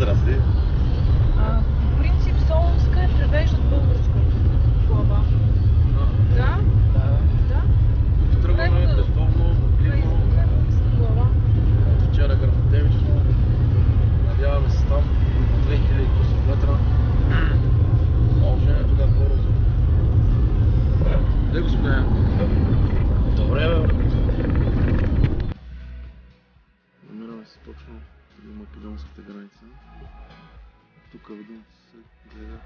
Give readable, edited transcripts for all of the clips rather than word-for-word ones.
отрасли? По принцип солунска е превеждат българска глава. Да? Да. Тръгваме пестовно, мъгливо, глава. от вчера гръмотевично. Надяваме се там 2000 км. Положението да е по-розово. Де господин? Добре, бе. Намираме се точно до македонската граница. Тук видим, се гледа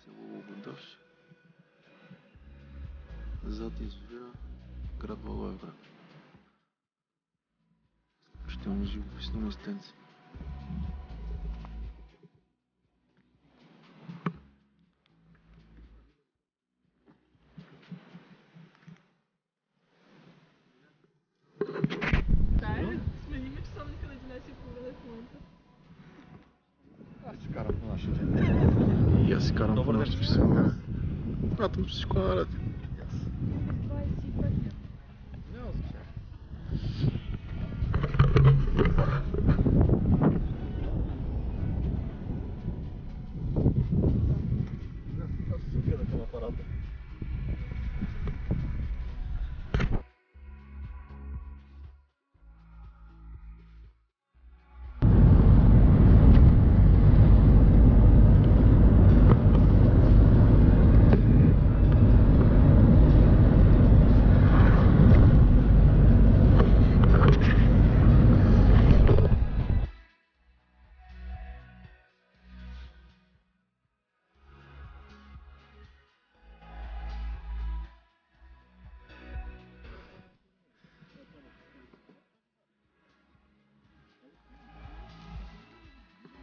село Лободаш. Зад извора град Благоевград. Изключително живописно местенце. Сменим часовника на 11:30 в момента. Аз си карам по нашия ден. И аз си карам по нашия часовник. Смятам, че всичко е наред. Няма значение. Аз се гледах към апарата.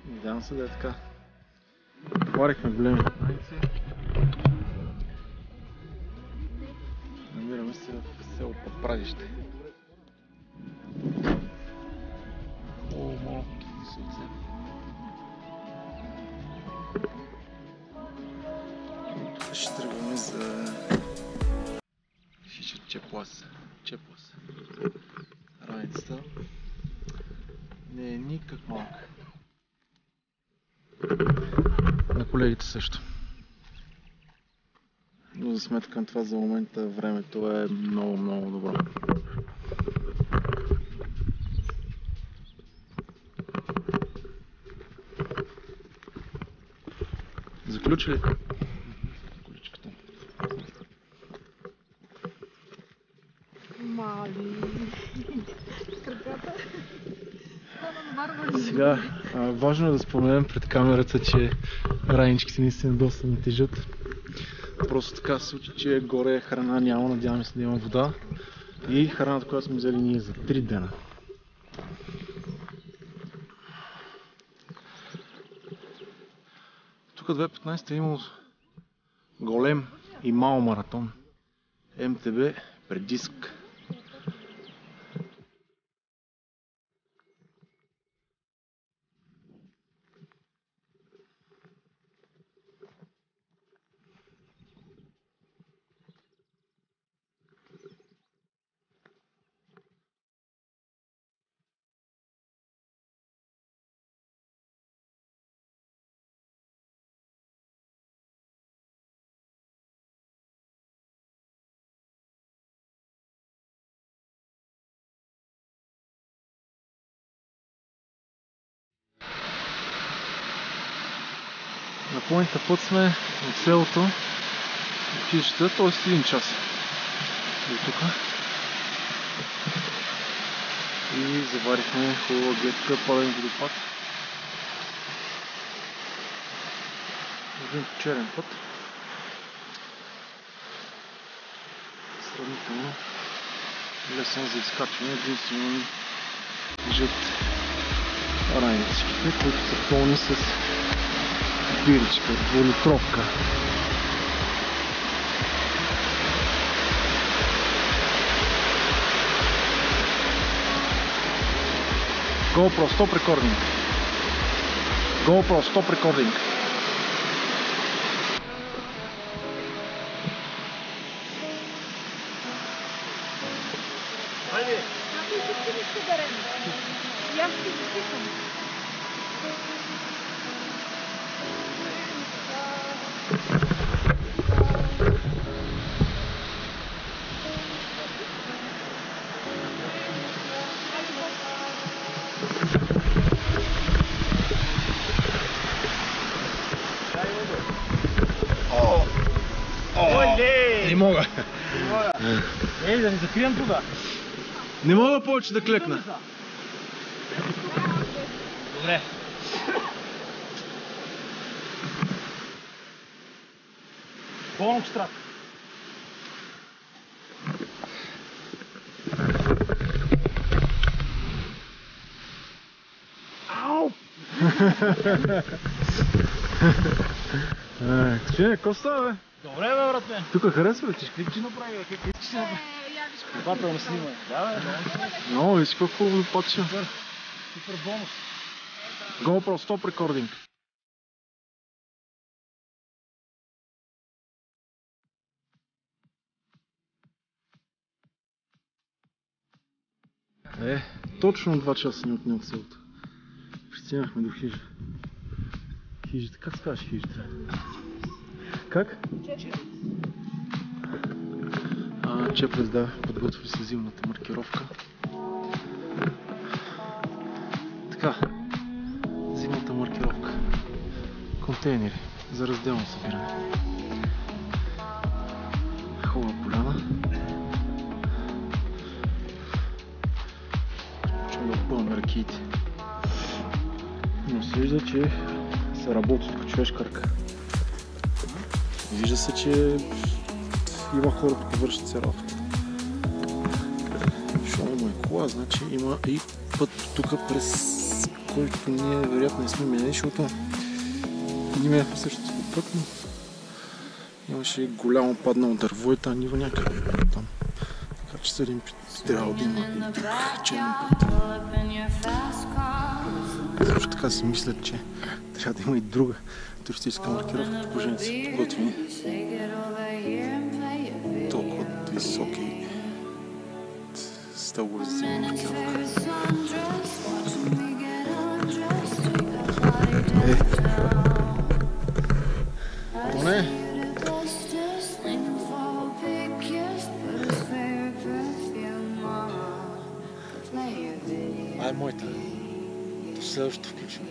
Надявам се да е така. Хварихме големи граници. Намираме се в село Подпрадище. Много малко кисълце. Тук ще тръгваме за Чеплас. Раницата не е никак малка. На колегите също. Но за сметка на това за момента времето е много добро. Заключи ли? Количката. Мали. Краката. Сега, важно е да споменем пред камерата, че райничките наистина доста не тежат. Просто така се случи, че горе храна няма, надяваме се да има вода. И храната, която сме взели ние за 3 дена. Тук 2015 е имал голем и мал маратон. МТБ предиск. На планета път сме от селото, училището, т.е. 1 час до тук. И заварихме хубава гледка, паден водопад. Един черен път. Сравнително лесен за изкачване, единствено ни жът райниците, които са пълни с биричка, 2-литровка. GoPro, stop recording. GoPro, stop recording. Хайде! Някой ще берем. И аз ще записам. Не мога. Ей, да ни закрием тук. Не мога повече да клекна. Добре. Бонок страх. Ау! Че, какво става, бе? Добре, бе, братме. Тук харесва ли ти? Как ти направи, бе? Как искаш да Ядиш Внимателно снимай. Да, бе, Много, виж какво хубаво почва. супер бонус. GoPro Stop Recording. Точно 2 часа ни отне от селото. Стигнахме до хижа. Хижата, как се казваш хижата? Как? Чепрес, да, подготвили се зимната маркировка. Така, зимната маркировка. Контейнери за разделно събиране. Хубава поляна. Почвам да пълна ракиите. Но се вижда, че се работи по човешка ръка. Вижда се, че има хора, които вършат се работа. Защото има и кола, значи има и път тук, през който ние вероятно не сме минали, защото ние минахме същото път, но имаше голямо паднало дърво и тази нива някъде там. Така че съдим, че трябва да има и тук черен път. Също така си мислят, че трябва да има и друга туристическа маркировка, по положението са подготвени. Толкова високи стълбове за зимна маркировка. Поне! Ай, моята. До следващото включваме.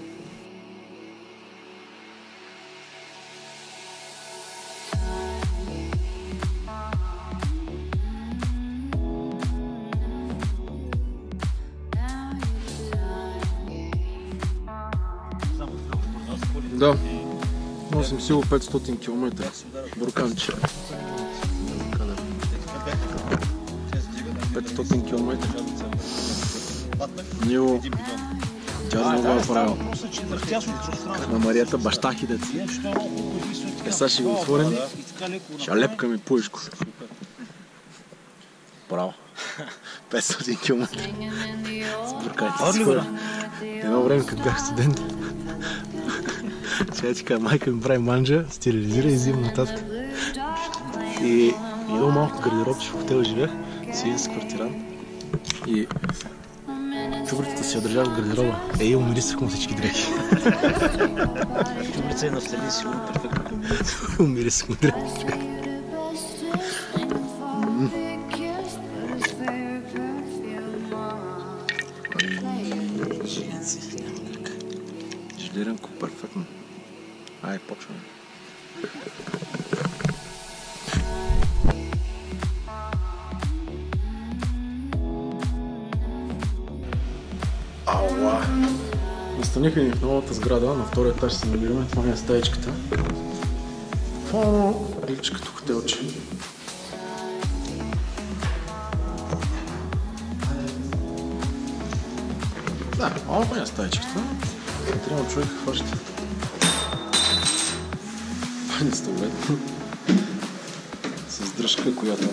Да, носим сило 500 км. Бурканче. 500 км. Ниво. Тя много е правил. На Марията бащахи деца. Сега ще го отворим. Ще лепкаме пуешко. Браво. 500 км. С бурканче. Едно време, като бях студент. Сега ти кажа, майка ми прави манджа, стерилизира и взима нататък. И едно малко гардеробче в хотел живех, си с квартирант. И чубрицата си я държах в гардероба. И умирисах му всички дрехи. Чубрица и нафталин сигурно перфектно комбинация. Умирисах му дрехи. Жилиренко перфектно. Ай, почваме. Ауа! Настаниха ни в новата сграда, на втория етаж се намираме. Това ми е стаечката. Това е едно прилича като хотелче. Да, малко ми е стаечката. Трябва човек хваща. Пани столет. С дръжка, която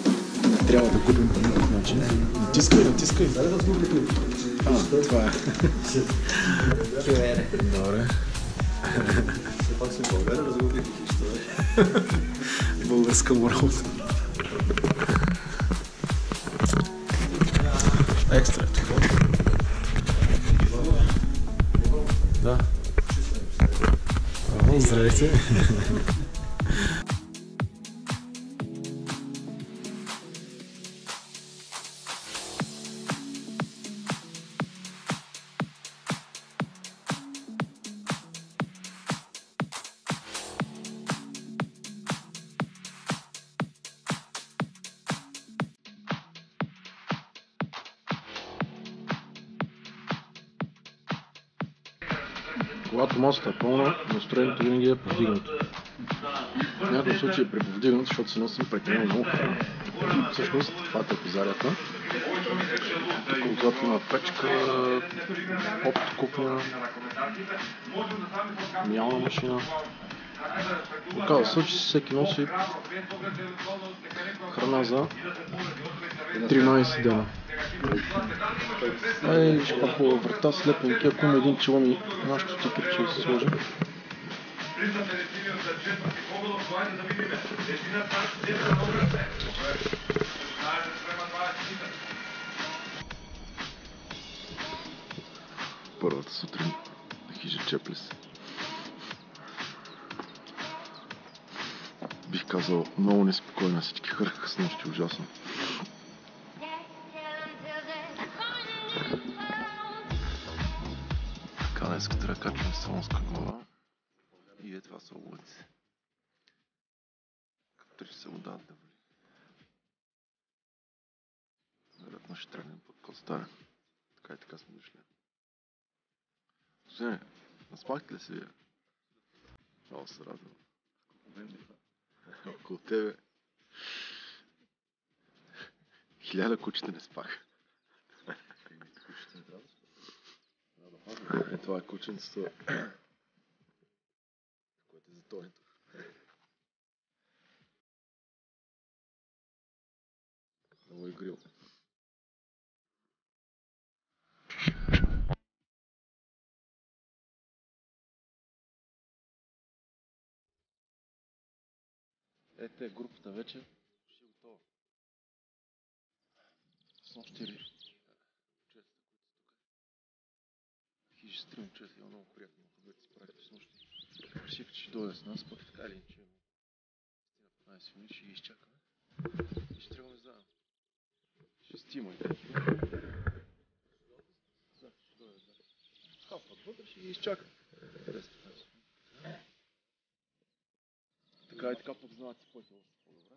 не трябва да губим по никакъв начин. Натискай, натискай. Това е. Добре. Все пак си в България, разгубих и хища. Българска морал. Екстра е това. Да. Здравейте. Когато масата е пълна, настроението винаги е повдигнато. В някои случаи е преповдигнато, защото си носим прекалено много храна. Всъщност това е трапезарията. Тук отзад има печка, опит кухня, миялна машина. Оказва се, че всеки носи храна за 13 дена. Виж какво врата слепенки, ако има един челом и нашото стикерче се сложи. Първата сутрин на хижа Чеплес. Бих казал, много неспокойно, всички хъркаха с нощи ужасно. Така, днес като качваме Солунска глава и е това са улици. Като че се удават да вали. Вероятно ще тръгнем под Костара. Така и така сме дошли. Жене, наспахте ли се вие? Много се радвам. Около тебе 1000 кучета не спаха. Това е кученцето, което е за Тонито. Много е грил. Ето е групата вече. Ще е готова. С нощи честите, които са тук. Хижи стрим чест, има много приятно, когато си правите с нощи. Реших, че ще дойде с нас, пък така или иначе има 15 минути, ще ги изчакаме. И ще тръгваме заедно. Ще стима и такива. Да, ще дойде, да. Скапват вътре, ще ги изчакаме. 10-15 минути. Така и така пък знаете пътя още по-добре.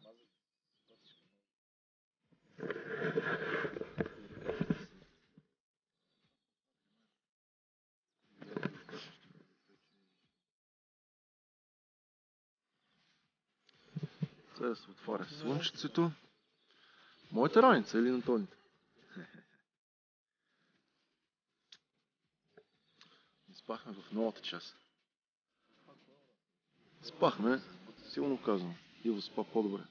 Сега да се отваря слънчецето. Моята раница или на Тоните? Спахме в новата част. Спахме, силно казвам. Иво спа по-добре.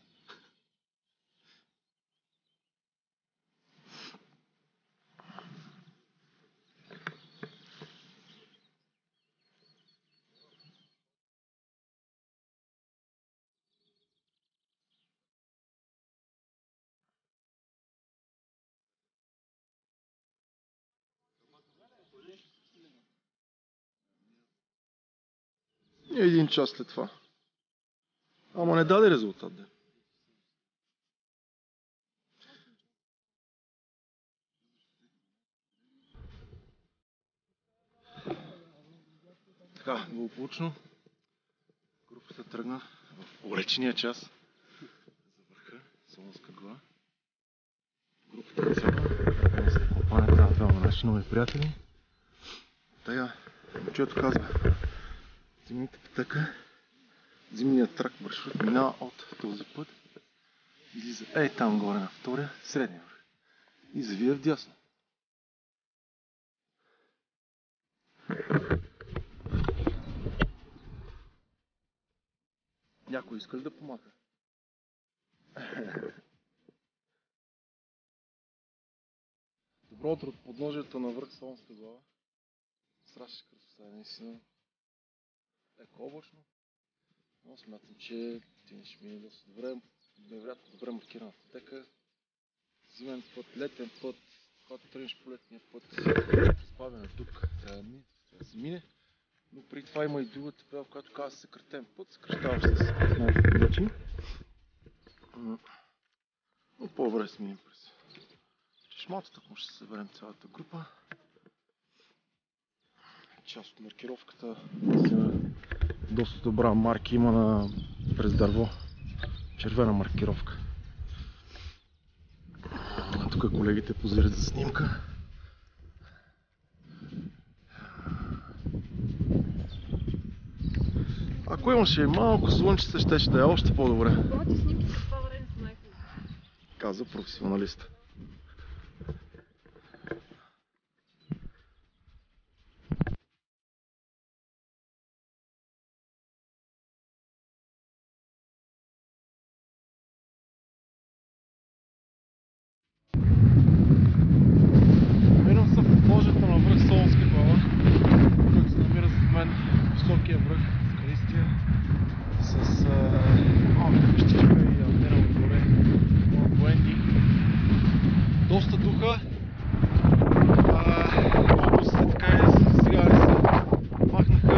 И 1 час след това. Ама не даде резултат, да. Така, благополучно. Групата тръгна в уречения час за върха, Солунска гора. Групата е цяла. Тръгна след копането, двама наши нови приятели. Тая, момчето казва, зимните пътека, зимният трак маршрут минава от този път. Излиза ей там горе на втория, средния върх. И завия вдясно. Някой иска ли да помага? Добро утро от подножието на връх Солунска глава. Страшна красота, наистина. Леко облачно. Но смятам, че ти ще мине доста добре. Невероятно добре маркирана пътека. Зимен път, летен път. Когато тръгнеш по летния път, спавяне тук трябва да се мине. Но при това има и друга табела, в която казва съкратен път. Съкръщаваш се с някакъв начин. Но по-добре се минем през чешмата, ако ще се съберем цялата група. Част от маркировката доста добра марка има през дърво. Червена маркировка. Тук колегите позират за снимка. Ако имаше малко слънче, щеше да е още по-добре. Моите снимки за това време са най-хубави. Каза професионалист. Намирам се в подложието на връх Солунска глава, който се намира зад мен високия връх Скалистия с малка къщичка и антена отгоре, малко военни. Доста духа. Областите така и сега се махнаха.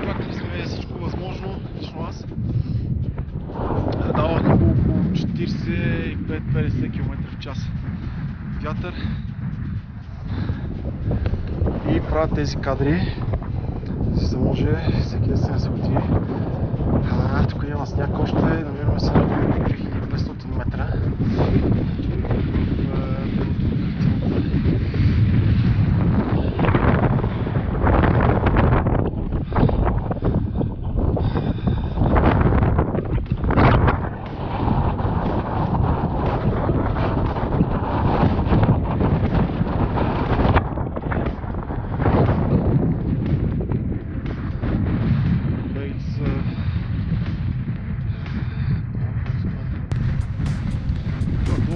Махнали сме всичко възможно, лично аз. Давах около 45-50 км в час вятър и правят тези кадри, за да може всеки да се насвети. Тук има сняг още, намираме се на 3500 метра.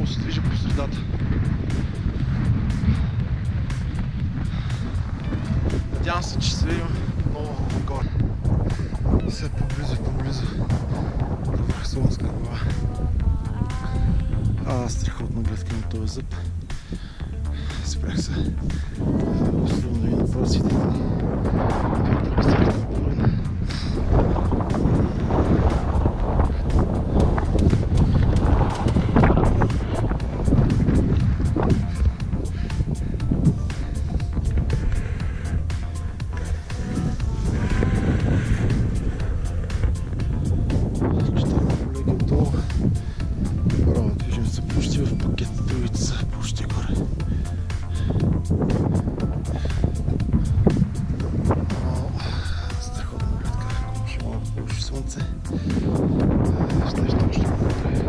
Се движа по средата. Надявам се, че се видим много отгоре. Все по-близо и по-близо до връх Солунска глава. Страхотна гледка на този зъб. Спрях се. Последно да ви направя си дни. Вятър на средата половина. Почти в пакет, другите са почти горе. Страхотна гледка, ако ще малко повече слънце, ще още по-добре.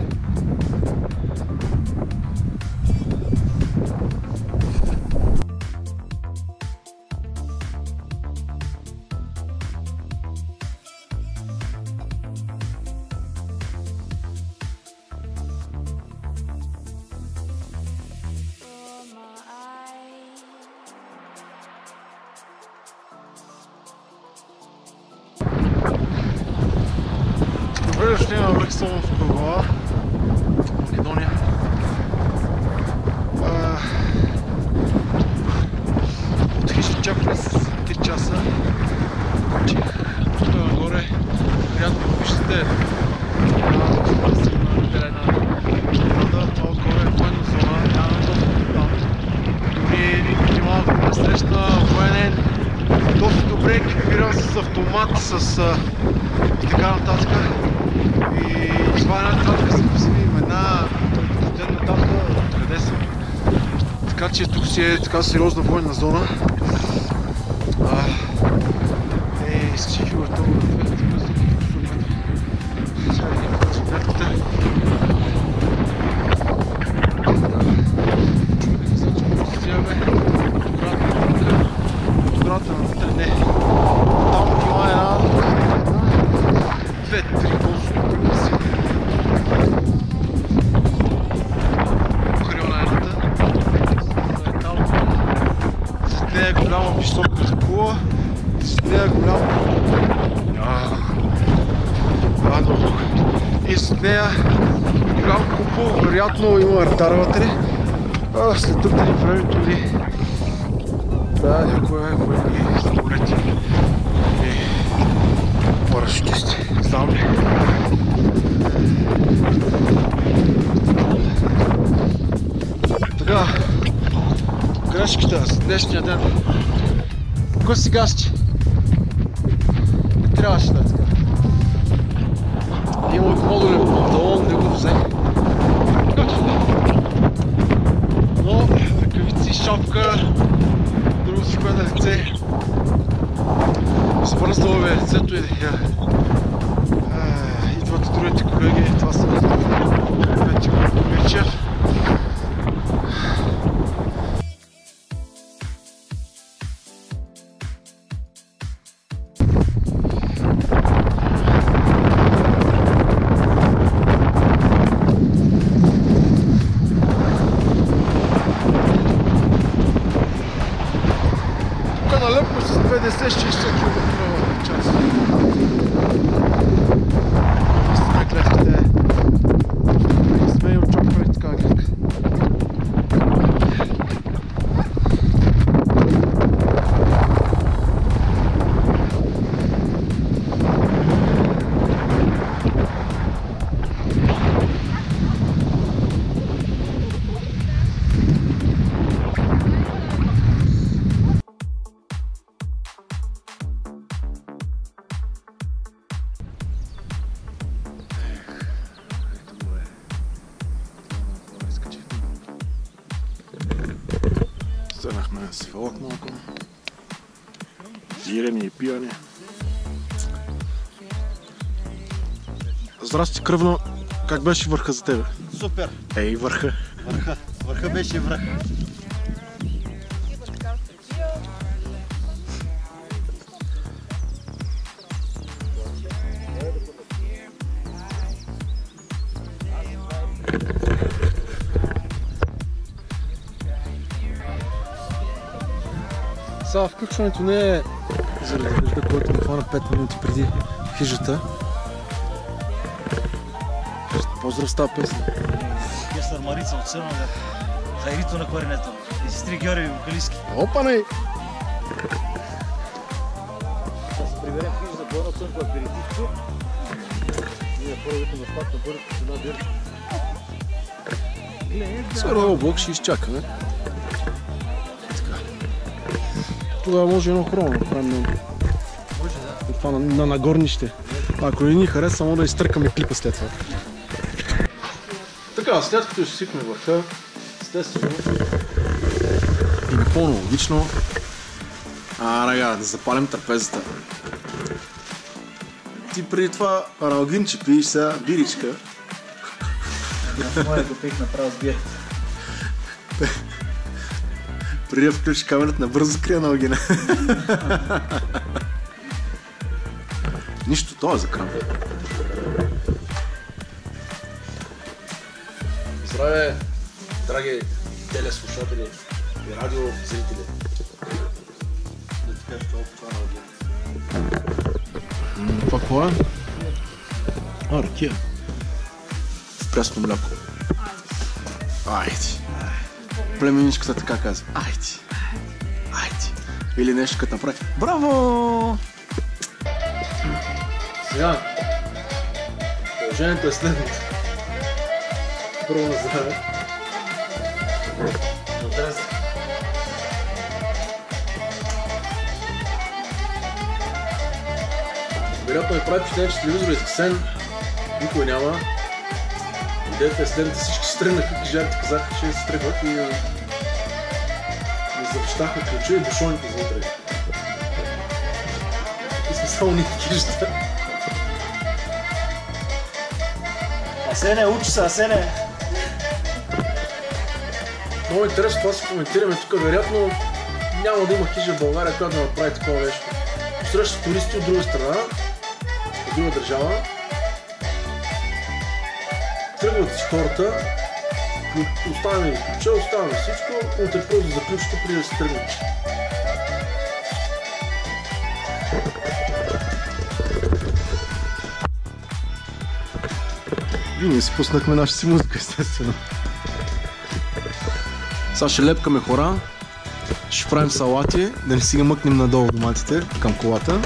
Добре дошли на връх Солунска глава, Македония. Отхищи чак през 3 часа. Качих тук нагоре. Приятно виждате силна терена града. Това отгоре е военна зона, няма достъп там. Дори един малко пресрещна военен, доста добре екипиран с автомат, с и така нататък. И това е нататък са писани имена, ден нататък, откъде съм. Така че тук си е така сериозна военна зона. Изкачих фигурата на 200 метра. Сега видим каква са гледките. Стигаме от гората навътре, не. Там има една, 2-3 ползови си. Покрила едната. След нея е голяма висока кула. След нея е голяма... И след нея голям купол, вероятно има радар вътре. След тук да ни времето ли... Да, някоя военни самолети и парашутисти. Знам ли? Така, грешките за днешния ден. Кой си гасти? Не трябваше да е така. Има модулен панталон, не го взе. Но ръкавици, шапка, друго всичко е на лице. Свързало бе лицето и така. Идват другите колеги, това са вечер. Тук налепо с 50-60 км/час. Наистина гледките сме и очаквали така гледка. Станахме с велък малко. Ирене и пияне. Здрасти, кръвно. Как беше върха за тебе? Супер! Ей, върха. Върха беше връх. Сега включването не е заради дъжда, който ми хвана 5 минути преди хижата. Поздрав с тази песен. Кесър Марица от Сърнове. Хайрито на коренето. И сестри Георги вокалистки. Опа-не! Да се приберем хижа за болна цънко аперитивче. Ние първото на спад на бързо с една дърка. Скоро облак ще изчакаме. Тогава може едно хромо да направим на... Може да. Това на нагорнище. Ако не ни хареса, само да изтъркаме клипа след това. Така, след като ще свикне върха, естествено и напълно логично, да запалим трапезата. Ти преди това ралгинче пиеш сега биричка. Аз моя го пих направо с бир. Преди да включи камерата, набързо скрия на огина. Нищо, това е за крам. Здраве, драги телеслушатели и радиозрители. Това какво е? Ракия. В прясно мляко. Айде. Племеничката така казва. Айде. Или нещо като направи. Браво! Сега, положението е следното. Първо на здраве. Здрасти. Вероятно ми прави впечатление, че телевизор е изкъсен. Никой няма. Идеята е следната, всички се тръгнаха, кижарите казаха, че се тръгват и ми завещаха ключа и бушоните за утре. И сме само ни в кижата. Асене, учи се, Асене! Много интересно това си коментираме тук. Вероятно няма да има хижа в България, която да направи такова нещо. Посреща туристи от друга страна, от друга държава. Тръгват си хората, оставяме ги ключа, оставяме всичко, утре просто да заключите преди да се тръгнат. И ние си пуснахме нашата си музика, естествено. Сега ще лепкаме хора, ще правим салати, да не си ги мъкнем надолу доматите към колата.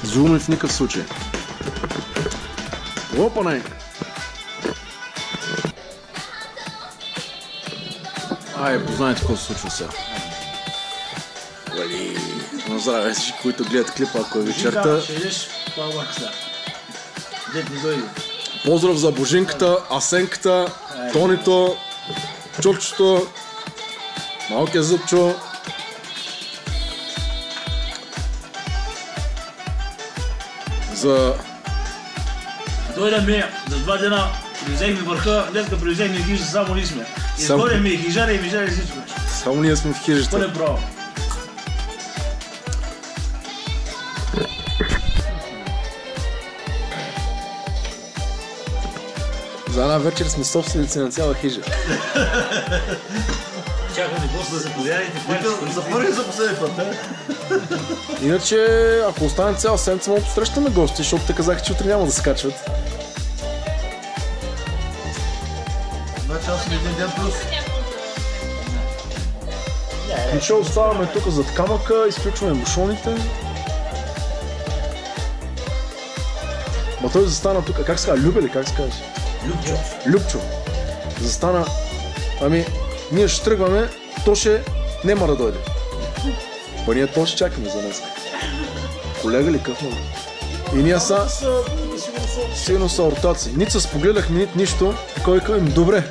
Зумим в никакъв случай. Опа-не! Познайте какво се случва сега. На здраве всички, които гледат клипа, ако е вечерта. Ще идеш по-лакса. Дед ни дойде. Поздрав за Божинката, Асенката, Тонито, Чорчето, малкия Зъбчо. За... Дойдем за 2 дена, привезехме върха, днеска привезехме хижа, само ние сме. Изходим и хижара и мижара и всичко. Само ние сме в хижата. Пълен право. За една вечер сме собственици на цяла хижа. Чакаме после да заповядайте. За първи и за последен път, не? Иначе, ако остане цяла седмица, мога посрещаме гости, защото те казаха, че утре няма да се качват. Значи аз съм един ден плюс. Ще оставаме тук зад камъка, изключваме бушоните. Ма той застана тук, как се казва, Любе ли, как се казва? Любчо. Любчо. Застана, ами, ние ще тръгваме, то ще нема да дойде. Па ние то ще чакаме за днес. Колега ли къв много? И ние са... Сигурно са ротации. Нито се спогледахме, нито нищо. Кой им добре.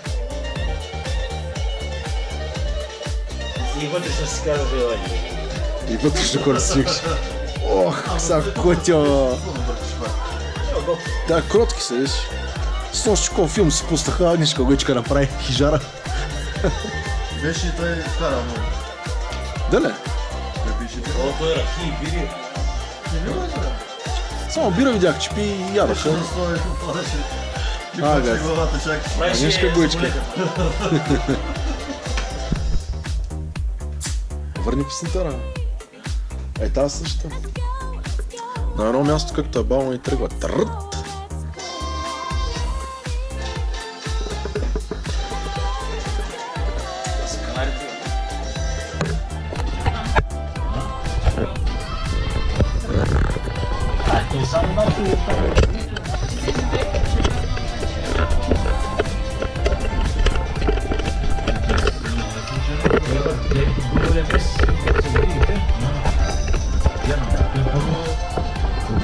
И вътрешно си казва, И вътрешно хора си викаш. Ох, са котя. Да, кротки са, виж. С нощи кой филм си пустаха, Агнешка Гойчка направи хижара. Беше и той вкара много. Дале? О, той рахи и бири. Само бира видях, че пи и ядоха. Ага. Агнешка Гойчка. Върни песента, е тази същата. На едно място, както е бавно и тръгва. Трррт!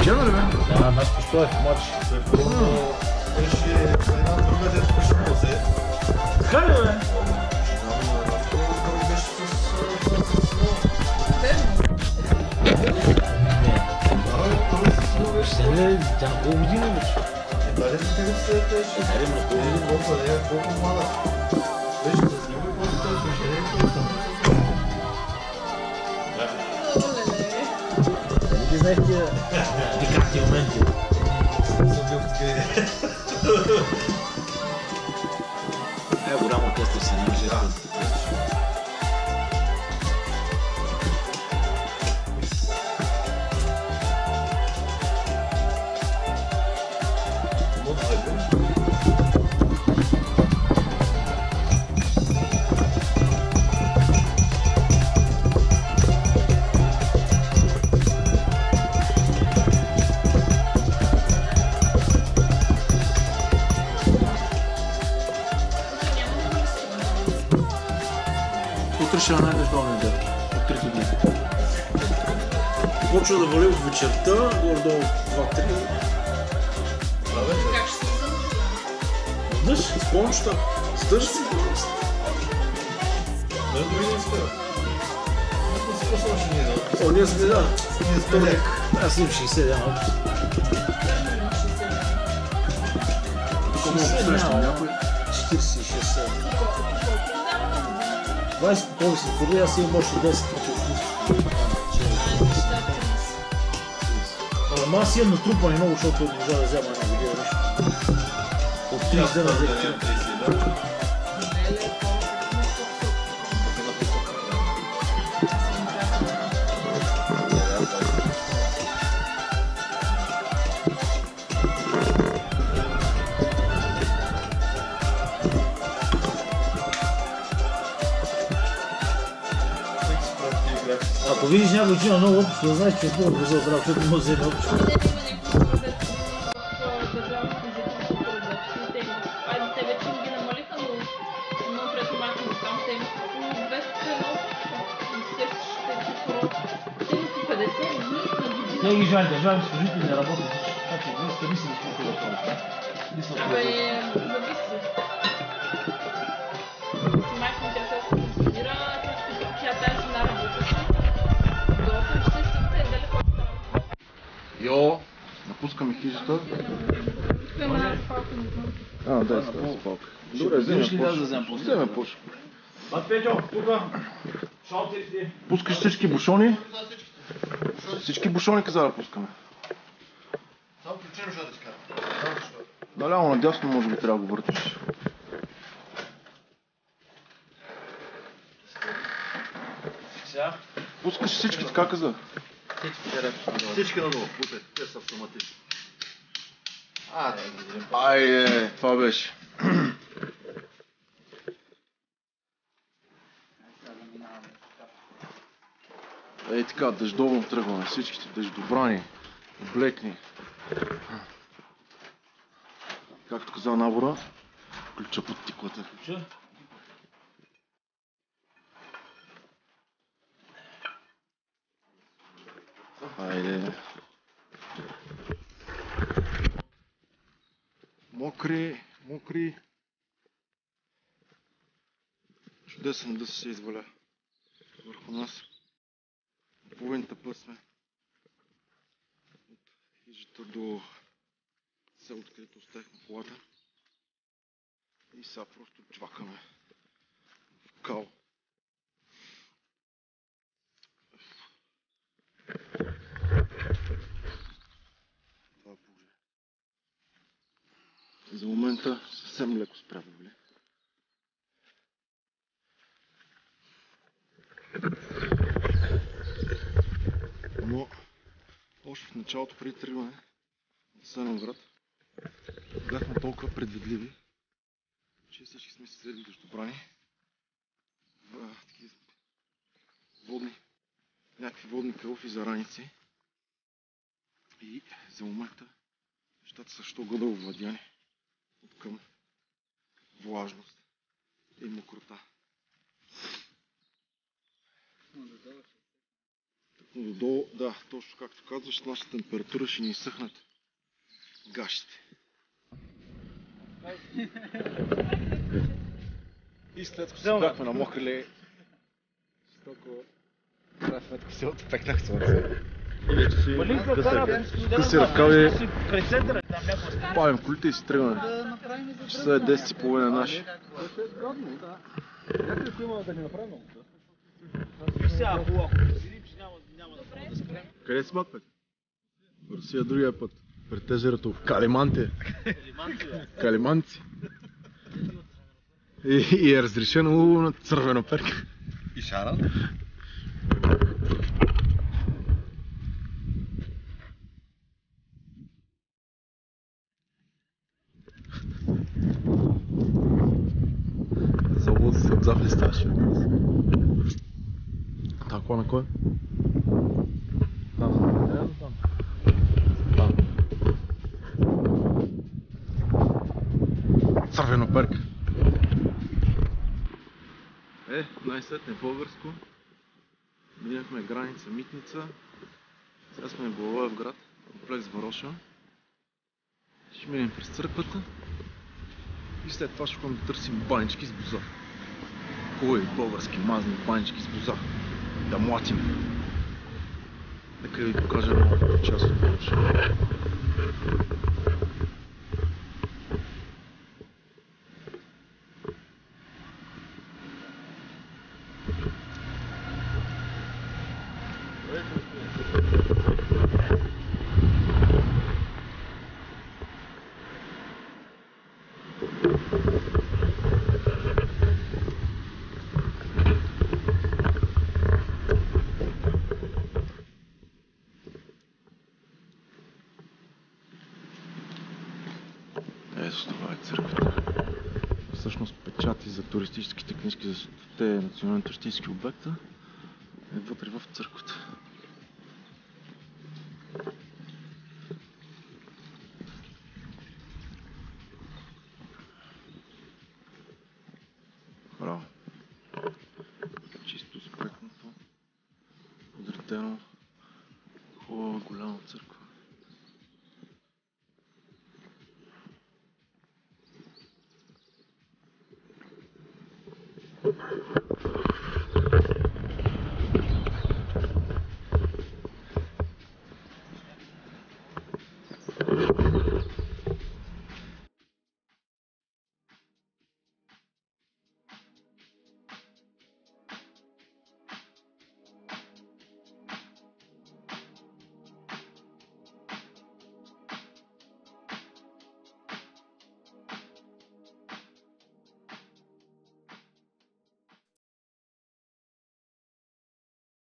Джена ли бе? Да, наш постоев матч. Беше една друга детска школа се. Така ли бе? Тя на колко година вече? Даже си тега се беше. Аре, на колко година? Колко млада. Беше с него, който той беше ректората. Ти знаеш тия пикантни моменти. Голям оркестър се нямаше. Утре ще найдеш долу неделя. От 3 дни. Почва да вали от вечерта, горе-долу 2-3. Как ще се замълча? Дъжд, с помощта. С дъжд си. Да, дори не спира. Ако си посочи ние да... О, ние сме, да. Ние сме лек. Аз имам 60 дена. Тук мога да посрещам някой. 46. 20 коли се ходи, аз имам още 10 Ама аз имам натрупани много, защото не можа да взема една година нещо. От 30 дена взех 30. Ако видиш някой, че има много опит, да знаеш, че е по-добре за здрав, защото може да вземе опит. Не ги жаль, държавни служители не работят. Така че вие сте мислили, че да правят. Абе, зависи. Майка ми тя се консумира, тя тази жена работеше. До 8 часа сутрин, дали Йо, напускам пускаме хижата. Тук има една палка, не знам. Да, с палка. Добре, вземе пуш. Пускаш всички бушони. Всички бушони каза да пускаме. Само ключем ще да ти карам. Наляво надясно може би трябва да го въртиш. Пускаш всички, така каза. Всички надолу, путай. Те са автоматични. Айде, това беше. Ей така, дъждовно тръгваме, всичките дъждобрани, облекни. Както каза набора, ключа под тиклата. Айде. Мокри, мокри. Чудесен да се изваля върху нас. Половината път сме от хижата до селото, където оставихме колата. И сега просто чвакаме в кал. Това е положение. За момента съвсем леко спря да вали. Но още в началото, преди тръгване от Асеновград, бяхме толкова предвидливи, че всички сме си взели дъждобрани, такива водни, някакви водни калъфи за раници. И за момента нещата са що годе овладяни от към влажност и мокрота. Но додолу, да, точно както казваш, нашата температура ще ни изсъхнат гащите. И след като се бяхме намокрили, толкова край сметка се отпекнах слънце. Къси ръкави, палим колите и си тръгваме. Часа е 10:30 наши. Къде си път, Петя? Русия другия път. Пред езерото в Калиманти. Калиманци. И е разрешено улов на цървена перка. И шара? Завод се отзапли ставаше. Тако на кой? Цървена перка. Най-сетне българско. Минахме граница Митница. Сега сме в Благоевград, комплекс Вароша. Ще минем през църквата. И след това ще ходим да търсим банички с боза. Хубави български мазни банички с боза. Да млатим. Нека ви покажа една част от Вароша. Ето това е църквата. Всъщност печати за туристическите книжки за те национални туристически обекта е вътре в църквата. Браво! Чисто спретнато, подредено, хубава голяма църква.